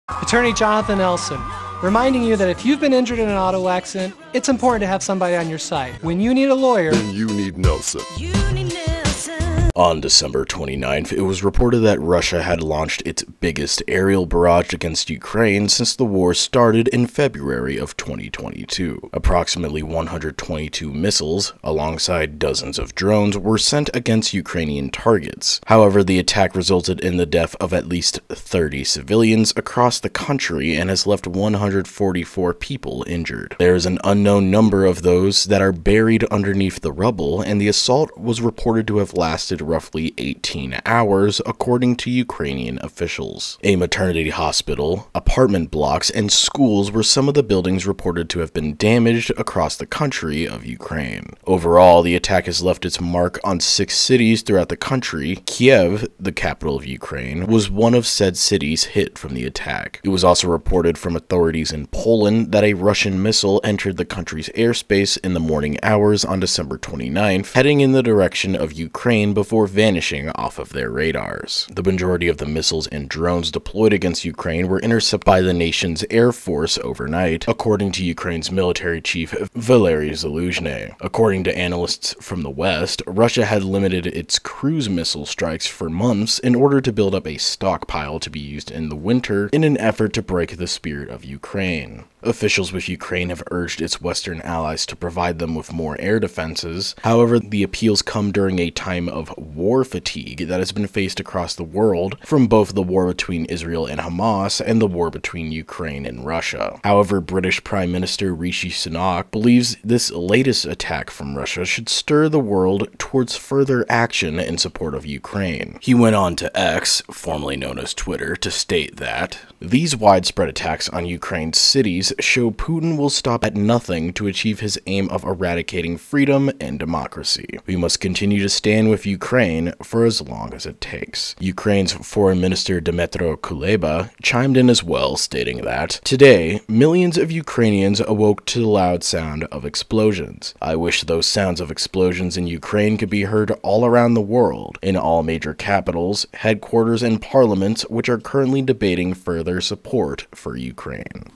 Attorney Jonathan Elson, reminding you that if you've been injured in an auto accident, it's important to have somebody on your side. When you need a lawyer, then you need Nelson. On December 29th, it was reported that Russia had launched its biggest aerial barrage against Ukraine since the war started in February of 2022. Approximately 122 missiles, alongside dozens of drones, were sent against Ukrainian targets. However, the attack resulted in the death of at least 30 civilians across the country and has left 144 people injured. There is an unknown number of those that are buried underneath the rubble, and the assault was reported to have lasted roughly 18 hours, according to Ukrainian officials. A maternity hospital, apartment blocks, and schools were some of the buildings reported to have been damaged across the country of Ukraine. Overall, the attack has left its mark on 6 cities throughout the country. Kiev, the capital of Ukraine, was one of said cities hit from the attack. It was also reported from authorities in Poland that a Russian missile entered the country's airspace in the morning hours on December 29th, heading in the direction of Ukraine before vanishing off of their radars. The majority of the missiles and drones deployed against Ukraine were intercepted by the nation's air force overnight, according to Ukraine's military chief Valery Zaluzhny. According to analysts from the West, Russia had limited its cruise missile strikes for months in order to build up a stockpile to be used in the winter in an effort to break the spirit of Ukraine. Officials with Ukraine have urged its Western allies to provide them with more air defenses. However, the appeals come during a time of war fatigue that has been faced across the world from both the war between Israel and Hamas and the war between Ukraine and Russia. However, British Prime Minister Rishi Sunak believes this latest attack from Russia should stir the world towards further action in support of Ukraine. He went on to X, formerly known as Twitter, to state that these widespread attacks on Ukraine's cities show Putin will stop at nothing to achieve his aim of eradicating freedom and democracy. We must continue to stand with Ukraine for as long as it takes. Ukraine's Foreign Minister Dmytro Kuleba chimed in as well, stating that, "Today, millions of Ukrainians awoke to the loud sound of explosions. I wish those sounds of explosions in Ukraine could be heard all around the world, in all major capitals, headquarters, and parliaments which are currently debating further support for Ukraine."